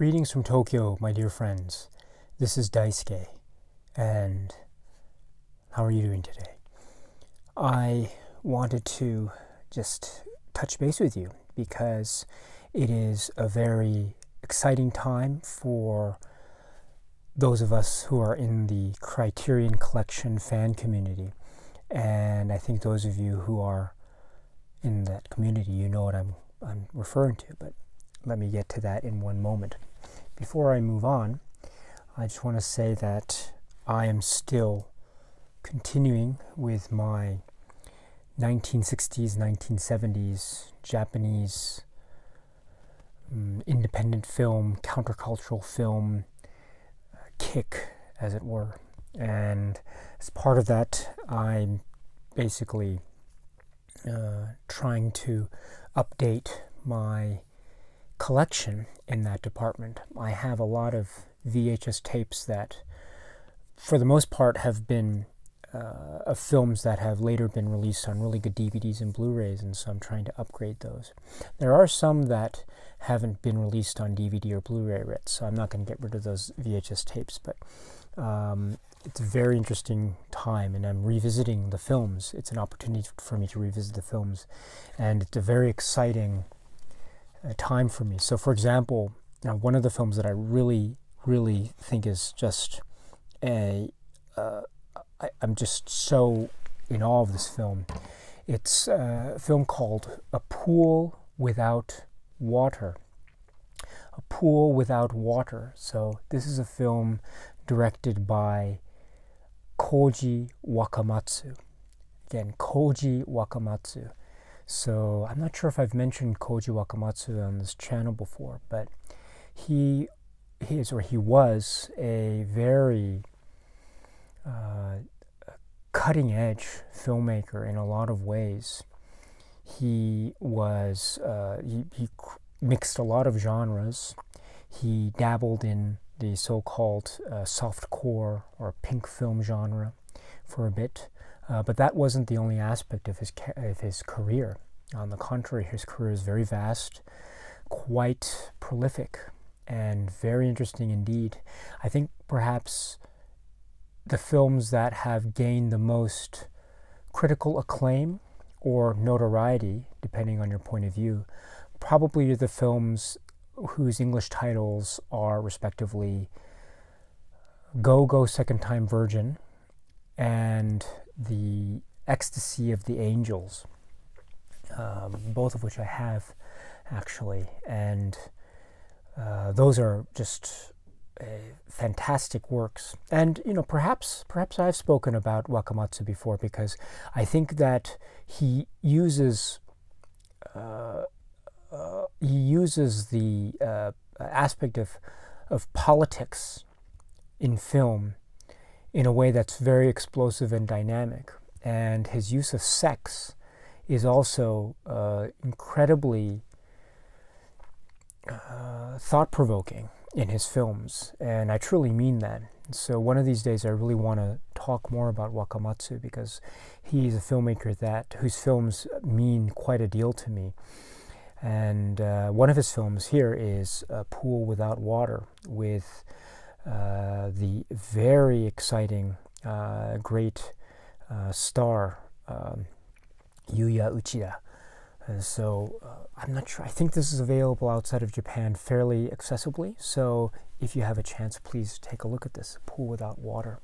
Greetings from Tokyo, my dear friends. This is Daisuke, and how are you doing today? I wanted to just touch base with you because it is a very exciting time for those of us who are in the Criterion Collection fan community. And I think those of you who are in that community, you know what I'm referring to, but let me get to that in one moment. Before I move on, I just want to say that I am still continuing with my 1960s, 1970s Japanese independent film, countercultural film kick, as it were. And as part of that, I'm basically trying to update my collection in that department. I have a lot of VHS tapes that, for the most part, have been of films that have later been released on really good DVDs and Blu-rays, and so I'm trying to upgrade those. There are some that haven't been released on DVD or Blu-ray yet, so I'm not going to get rid of those VHS tapes, but it's a very interesting time, and I'm revisiting the films. It's an opportunity for me to revisit the films, and it's a very exciting time for me. So, for example, one of the films that I really think is just I'm just so in awe of this film. It's a film called A Pool Without Water. A Pool Without Water. So this is a film directed by Koji Wakamatsu. Again, Koji Wakamatsu. So I'm not sure if I've mentioned Koji Wakamatsu on this channel before, but he was a very cutting-edge filmmaker in a lot of ways. He was he mixed a lot of genres. He dabbled in the so-called softcore or pink film genre for a bit. But that wasn't the only aspect of his career. On the contrary, his career is very vast, quite prolific, and very interesting indeed. I think perhaps the films that have gained the most critical acclaim or notoriety, depending on your point of view, probably are the films whose English titles are respectively Go Go Second Time Virgin and The Ecstasy of the Angels, both of which I have actually, and those are just fantastic works. And perhaps I've spoken about Wakamatsu before, because I think that he uses the aspect of politics in film in a way that's very explosive and dynamic. And his use of sex is also incredibly thought-provoking in his films, and I truly mean that. So one of these days I really want to talk more about Wakamatsu, because he's a filmmaker whose films mean quite a deal to me. And one of his films here is A Pool Without Water, with the very exciting, great star Yuya Uchida. So I'm not sure. I think this is available outside of Japan fairly accessibly. So if you have a chance, please take a look at this, Pool Without Water.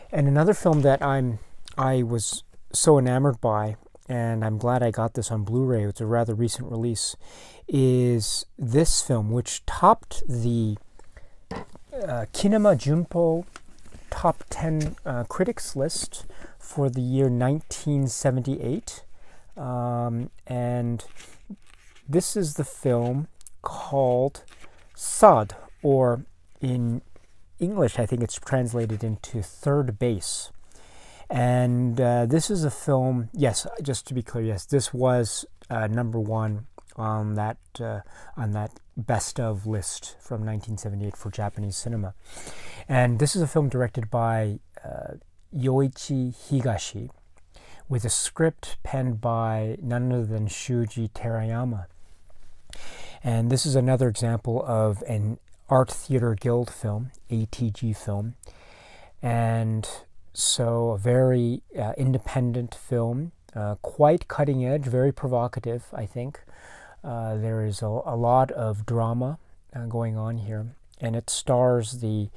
And another film that I was so enamored by, and I'm glad I got this on Blu-ray, it's a rather recent release, is this film, which topped the Kinema Junpo Top 10 Critics list for the year 1978. And this is the film called Sod, or in English I think it's translated into Third Base. And this is a film, yes, just to be clear, yes, this was number one on that best of list from 1978 for Japanese cinema. And this is a film directed by Yoichi Higashi, with a script penned by none other than Shuji Terayama. And this is another example of an Art Theater Guild film, ATG film. And so a very independent film, quite cutting edge, very provocative, I think. There is a lot of drama going on here, and it stars the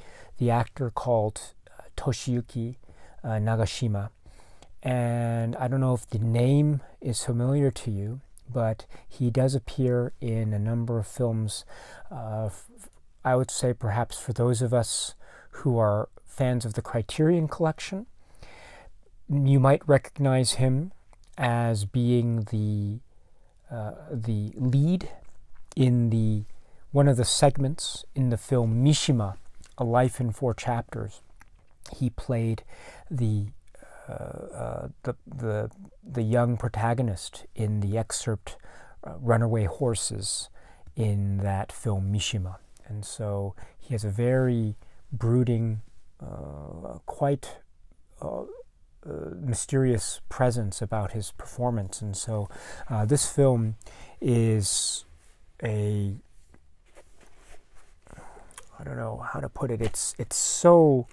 actor called Toshiyuki Nagashima. And I don't know if the name is familiar to you, but he does appear in a number of films. I would say perhaps for those of us who are fans of the Criterion Collection, you might recognize him as being the lead in one of the segments in the film Mishima, A Life in 4 Chapters. He played the young protagonist in the excerpt Runaway Horses in that film Mishima. And so he has a very brooding, quite mysterious presence about his performance. And so this film is I don't know how to put it, it's so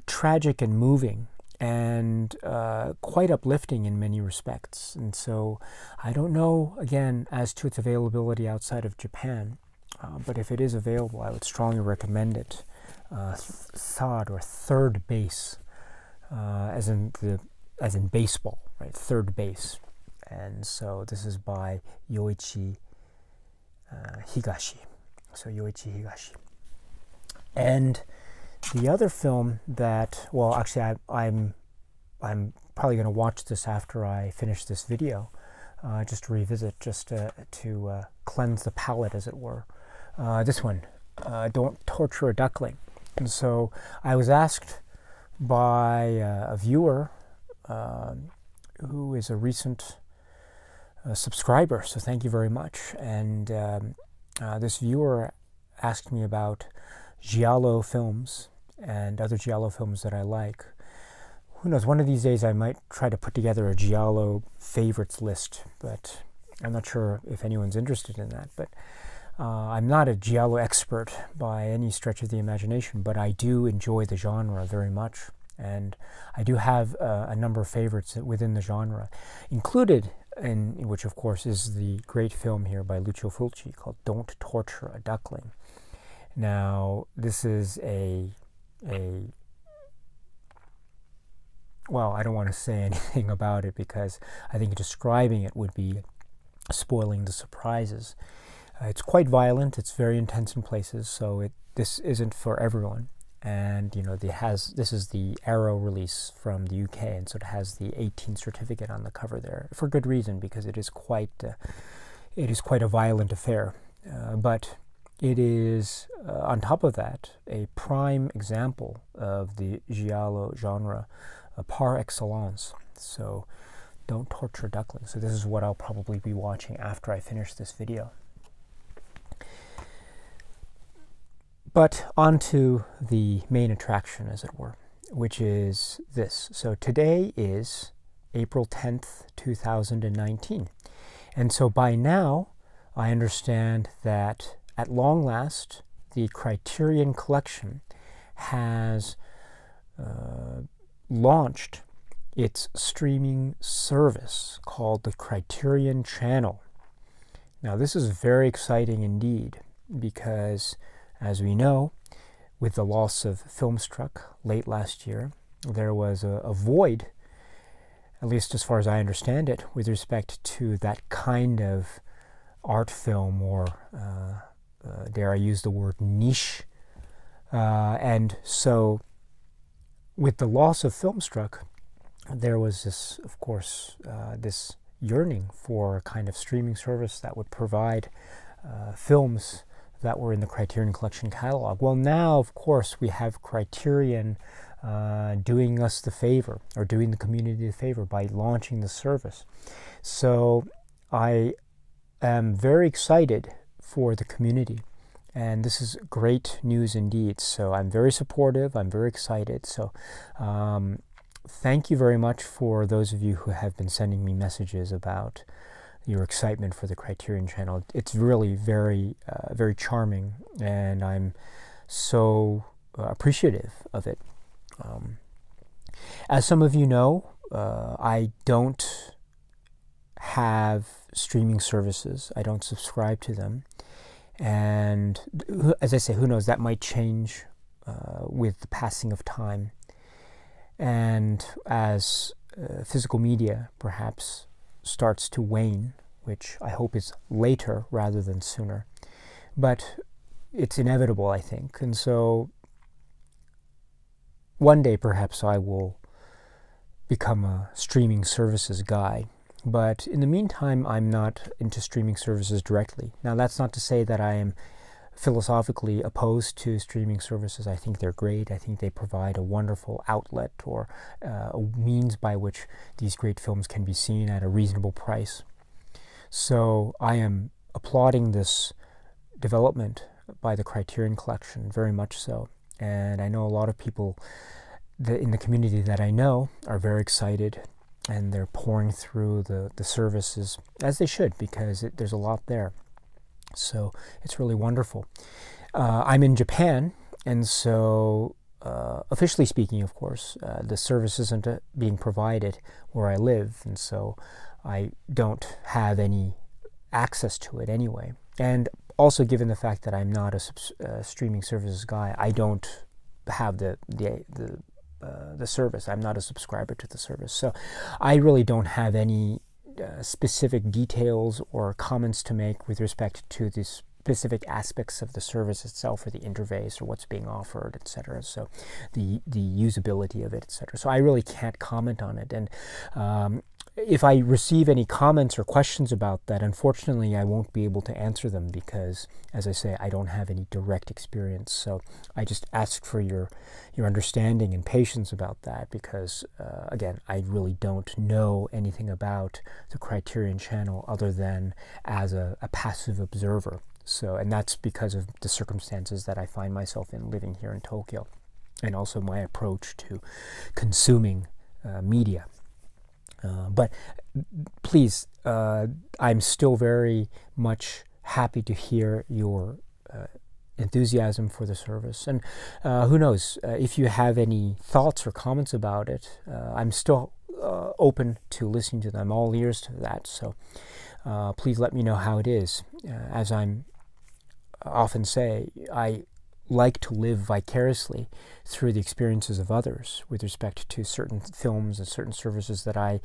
tragic and moving, and quite uplifting in many respects. And so I don't know, again, as to its availability outside of Japan, but if it is available, I would strongly recommend it. Third or third base, as in baseball, right? Third base. And so this is by Yoichi Higashi. So Yoichi Higashi. And the other film that, well, actually, I'm probably going to watch this after I finish this video, just to revisit, just to cleanse the palate, as it were. This one, Don't Torture a Duckling. And so I was asked by a viewer who is a recent subscriber, so thank you very much. And this viewer asked me about giallo films and other giallo films that I like. Who knows, one of these days I might try to put together a giallo favorites list, but I'm not sure if anyone's interested in that. But I'm not a giallo expert by any stretch of the imagination, but I do enjoy the genre very much. And I do have a number of favorites within the genre, included in which, of course, is the great film here by Lucio Fulci called Don't Torture a Duckling. Now, this is well, I don't want to say anything about it because I think describing it would be spoiling the surprises. It's quite violent, it's very intense in places, so this isn't for everyone. And, you know, this is the Arrow release from the UK, and so it has the 18 certificate on the cover there, for good reason, because it is quite a violent affair. But it is, on top of that, a prime example of the giallo genre par excellence. So, Don't Torture Ducklings. So this is what I'll probably be watching after I finish this video. But on to the main attraction, as it were, which is this. So today is April 10th, 2019. And so by now, I understand that at long last, the Criterion Collection has launched its streaming service called the Criterion Channel. Now, this is very exciting indeed, because as we know, with the loss of Filmstruck late last year, there was a void, at least as far as I understand it, with respect to that kind of art film, or dare I use the word niche. And so with the loss of Filmstruck, there was this, of course, this yearning for a kind of streaming service that would provide films that were in the Criterion Collection catalog. Well, now, of course, we have Criterion doing us the favor, or doing the community the favor, by launching the service. So I am very excited for the community, and this is great news indeed. So I'm very supportive, I'm very excited. So thank you very much for those of you who have been sending me messages about your excitement for the Criterion Channel. It's really very, very charming, and I'm so appreciative of it. As some of you know, I don't have streaming services. I don't subscribe to them. And as I say, who knows, that might change with the passing of time. And as physical media perhaps starts to wane, which I hope is later rather than sooner. But it's inevitable, I think. And so one day perhaps I will become a streaming services guy. But in the meantime, I'm not into streaming services directly. Now, that's not to say that I am philosophically opposed to streaming services. I think they're great. I think they provide a wonderful outlet or a means by which these great films can be seen at a reasonable price. So I am applauding this development by the Criterion Collection, very much so. And I know a lot of people in the community that I know are very excited, and they're pouring through the services, as they should, because there's a lot there. So it's really wonderful. I'm in Japan, and so officially speaking, of course, the service isn't being provided where I live, and so I don't have any access to it anyway. And also, given the fact that I'm not a streaming services guy, I don't have the service. I'm not a subscriber to the service, so I really don't have any specific details or comments to make with respect to the specific aspects of the service itself, or the interface, or what's being offered, etc. So the usability of it, etc. So I really can't comment on it. And if I receive any comments or questions about that, unfortunately, I won't be able to answer them because, as I say, I don't have any direct experience. So I just ask for your understanding and patience about that because, again, I really don't know anything about the Criterion Channel other than as a passive observer. So, and that's because of the circumstances that I find myself in living here in Tokyo, and also my approach to consuming media. But please, I'm still very much happy to hear your enthusiasm for the service. And who knows, if you have any thoughts or comments about it, I'm still open to listening to them. I'm all ears to that. So please let me know how it is. As I'm often say, I like to live vicariously through the experiences of others with respect to certain films and certain services that I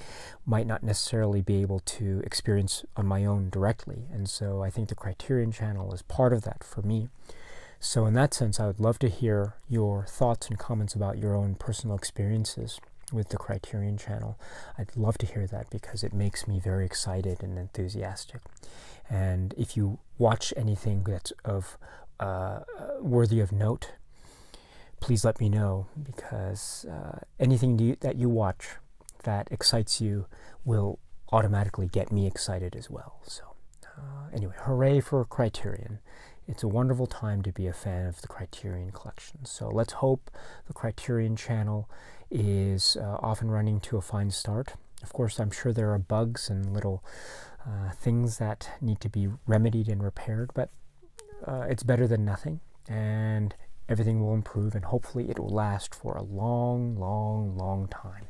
might not necessarily be able to experience on my own directly. And so I think the Criterion Channel is part of that for me. So in that sense, I would love to hear your thoughts and comments about your own personal experiences with the Criterion Channel. I'd love to hear that because it makes me very excited and enthusiastic. And if you watch anything that's worthy of note, please let me know, because anything that you watch that excites you will automatically get me excited as well. So anyway, hooray for Criterion. It's a wonderful time to be a fan of the Criterion Collection. So let's hope the Criterion Channel is off and running to a fine start. Of course, I'm sure there are bugs and little things that need to be remedied and repaired, but it's better than nothing, and everything will improve, and hopefully it will last for a long, long, long time.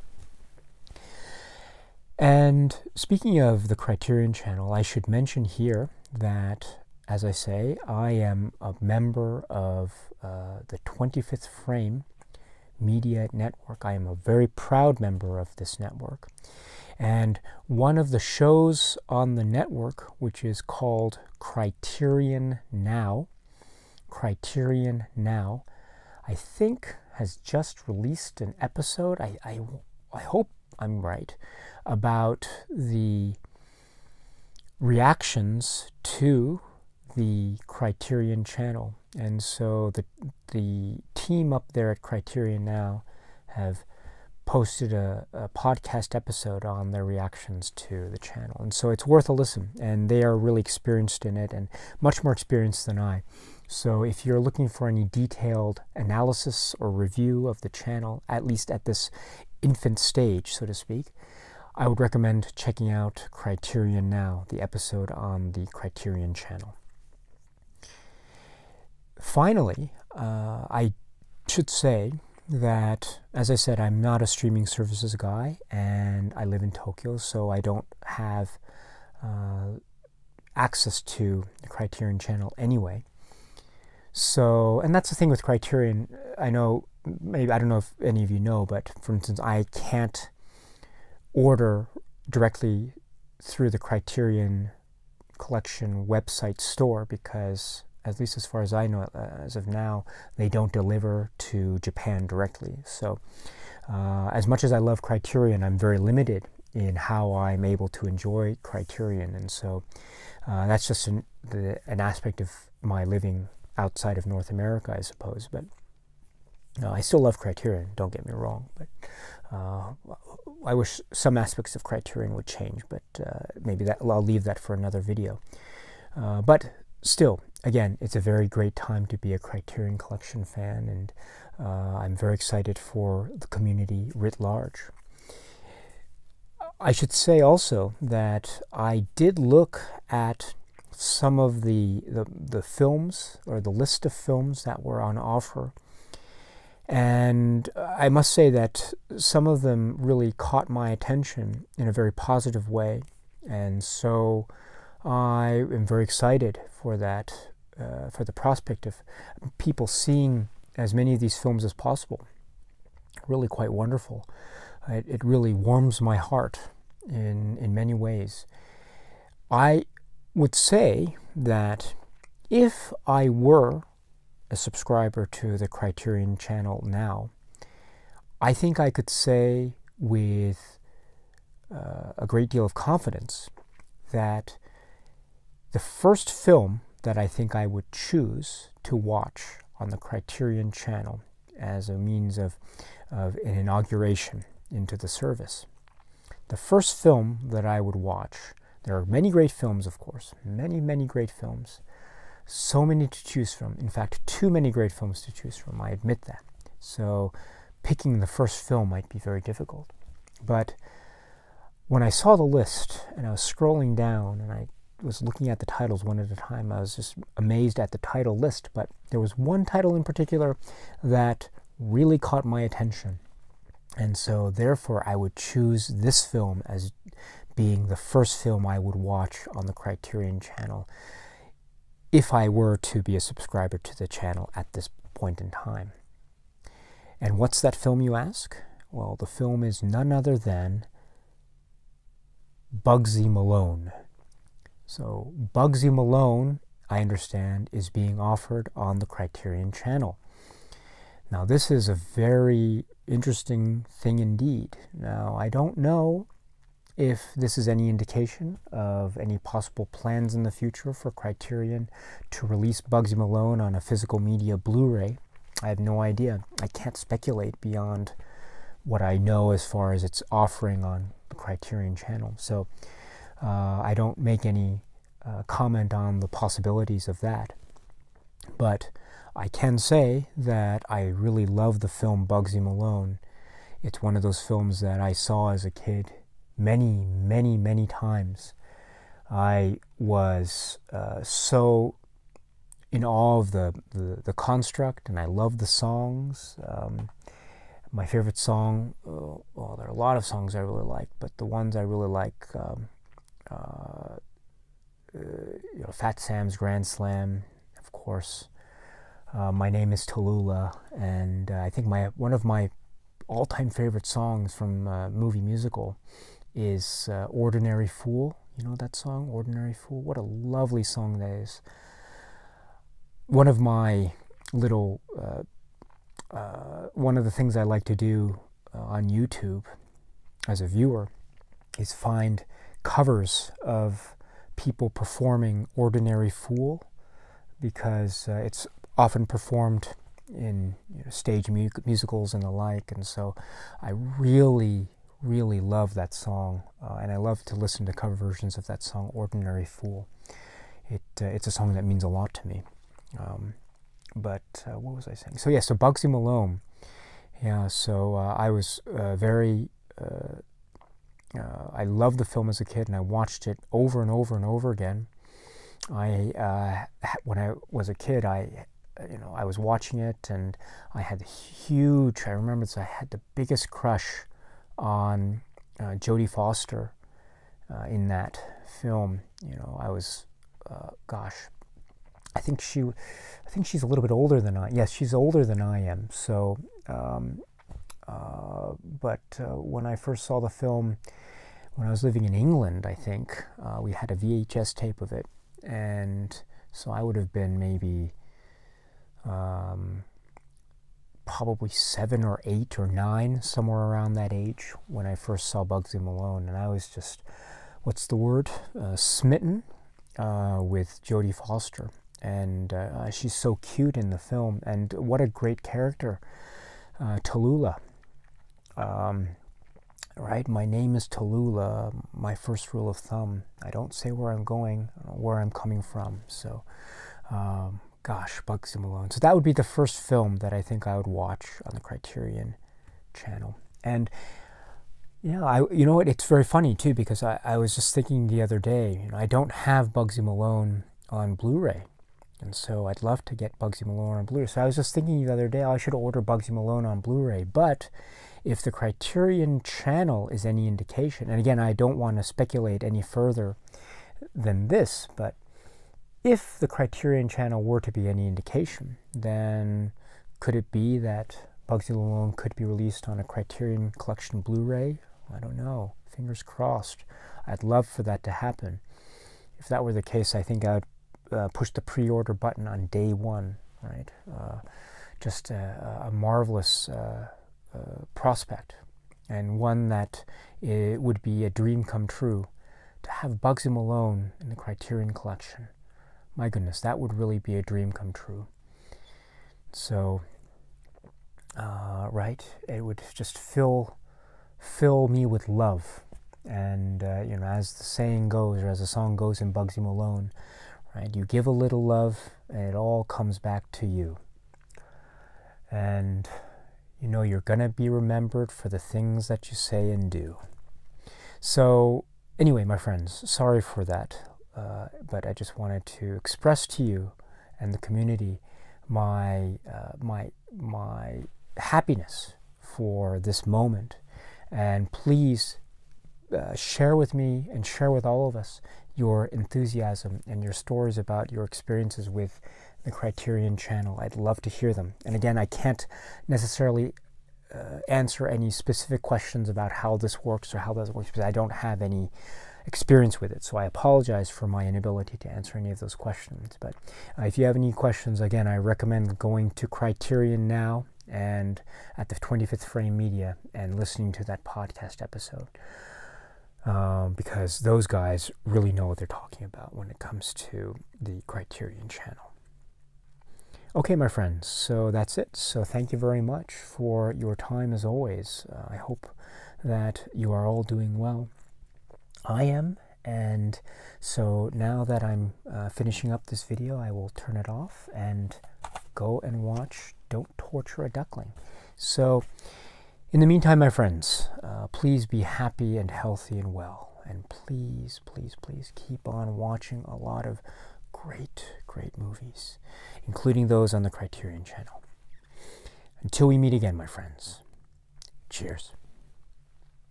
And speaking of the Criterion Channel, I should mention here that, as I say, I am a member of the 25th Frame Media Network. I am a very proud member of this network. And one of the shows on the network, which is called Criterion Now, I think has just released an episode, I hope I'm right, about the reactions to the Criterion Channel. And so the team up there at Criterion Now have posted a podcast episode on their reactions to the channel. And so it's worth a listen, and they are really experienced in it, and much more experienced than I. So if you're looking for any detailed analysis or review of the channel, at least at this infant stage, so to speak, I would recommend checking out Criterion Now, the episode on the Criterion channel. Finally, I should say that, as I said, I'm not a streaming services guy, and I live in Tokyo, so I don't have access to the Criterion channel anyway. So, and that's the thing with Criterion. I know, maybe, I don't know if any of you know, but for instance, I can't order directly through the Criterion Collection website store because, at least as far as I know, as of now, they don't deliver to Japan directly. So as much as I love Criterion, I'm very limited in how I'm able to enjoy Criterion. And so that's just an aspect of my living outside of North America, I suppose. But I still love Criterion, don't get me wrong. But I wish some aspects of Criterion would change, but maybe I'll leave that for another video. But still, again, it's a very great time to be a Criterion Collection fan, and I'm very excited for the community writ large. I should say also that I did look at some of the films, or the list of films that were on offer, and I must say that some of them really caught my attention in a very positive way, and so I am very excited for that, for the prospect of people seeing as many of these films as possible. Really quite wonderful. It really warms my heart in many ways. I would say that if I were a subscriber to the Criterion channel now, I think I could say with a great deal of confidence that the first film that I think I would choose to watch on the Criterion channel as a means of an inauguration into the service, the first film that I would watch, there are many great films, of course, many great films, so many to choose from. In fact, too many great films to choose from, I admit that. So picking the first film might be very difficult. But when I saw the list and I was scrolling down and I was looking at the titles one at a time, I was just amazed at the title list. But there was one title in particular that really caught my attention. And so therefore I would choose this film as being the first film I would watch on the Criterion channel if I were to be a subscriber to the channel at this point in time. And what's that film, you ask? Well, the film is none other than Bugsy Malone. So Bugsy Malone, I understand, is being offered on the Criterion channel. Now, this is a very interesting thing indeed. Now, I don't know if this is any indication of any possible plans in the future for Criterion to release Bugsy Malone on a physical media Blu-ray. I have no idea. I can't speculate beyond what I know as far as its offering on the Criterion channel. So I don't make any comment on the possibilities of that. But I can say that I really love the film Bugsy Malone. It's one of those films that I saw as a kid many times. I was so in awe of the construct, and I love the songs. My favorite song, well, there are a lot of songs I really like, but the ones I really like, Fat Sam's Grand Slam, of course. My Name is Tallulah, and I think one of my all-time favorite songs from movie musical is Ordinary Fool. You know that song, Ordinary Fool? What a lovely song that is. One of my little, one of the things I like to do on YouTube as a viewer is find covers of people performing Ordinary Fool, because it's often performed in stage musicals and the like, and so I really love that song, and I love to listen to cover versions of that song, Ordinary Fool. It's a song that means a lot to me. But what was I saying? So yeah, so Bugsy Malone. Yeah, so I was very I loved the film as a kid, and I watched it over and over and over again. When I was a kid, I was watching it, and I had I remember I had the biggest crush on Jodie Foster in that film. I was, gosh, I think she's a little bit older than I. Yes, she's older than I am. So, but when I first saw the film, when I was living in England, I think we had a VHS tape of it, and so I would have been maybe probably 7 or 8 or 9, somewhere around that age, when I first saw Bugsy Malone, and I was just, what's the word, smitten with Jodie Foster. And she's so cute in the film, and what a great character, Tallulah. Right, my name is Tallulah. My first rule of thumb: I don't say where I'm going, where I'm coming from. So, gosh, Bugsy Malone. So that would be the first film that I think I would watch on the Criterion channel. And yeah, you know what? It's very funny too, because I was just thinking the other day. I don't have Bugsy Malone on Blu-ray. And so I'd love to get Bugsy Malone on Blu-ray. So I was just thinking the other day, I should order Bugsy Malone on Blu-ray. But if the Criterion channel is any indication, and again, I don't want to speculate any further than this, but if the Criterion channel were to be any indication, then could it be that Bugsy Malone could be released on a Criterion Collection Blu-ray? I don't know. Fingers crossed. I'd love for that to happen. If that were the case, I think I would push the pre-order button on day one, right? Just a marvelous prospect, and one that it would be a dream come true to have Bugsy Malone in the Criterion Collection. My goodness, that would really be a dream come true. So, right, it would just fill me with love. And as the saying goes, or as the song goes in Bugsy Malone, right? You give a little love, and it all comes back to you. And you're going to be remembered for the things that you say and do. So, anyway, my friends, sorry for that. But I just wanted to express to you and the community my happiness for this moment. And please share with me and share with all of us your enthusiasm and your stories about your experiences with the Criterion channel. I'd love to hear them. And again, I can't necessarily answer any specific questions about how this works or how that works, because I don't have any experience with it. So I apologize for my inability to answer any of those questions. But if you have any questions, again, I recommend going to Criterion Now and at the 25th Frame Media and listening to that podcast episode. Because those guys really know what they're talking about when it comes to the Criterion channel. Okay, my friends, so that's it. So thank you very much for your time as always. I hope that you are all doing well. I am, and so now that I'm finishing up this video, I will turn it off and go and watch Don't Torture a Duckling. So in the meantime, my friends, please be happy and healthy and well. And please, please, please keep on watching a lot of great movies, including those on the Criterion channel. Until we meet again, my friends, cheers.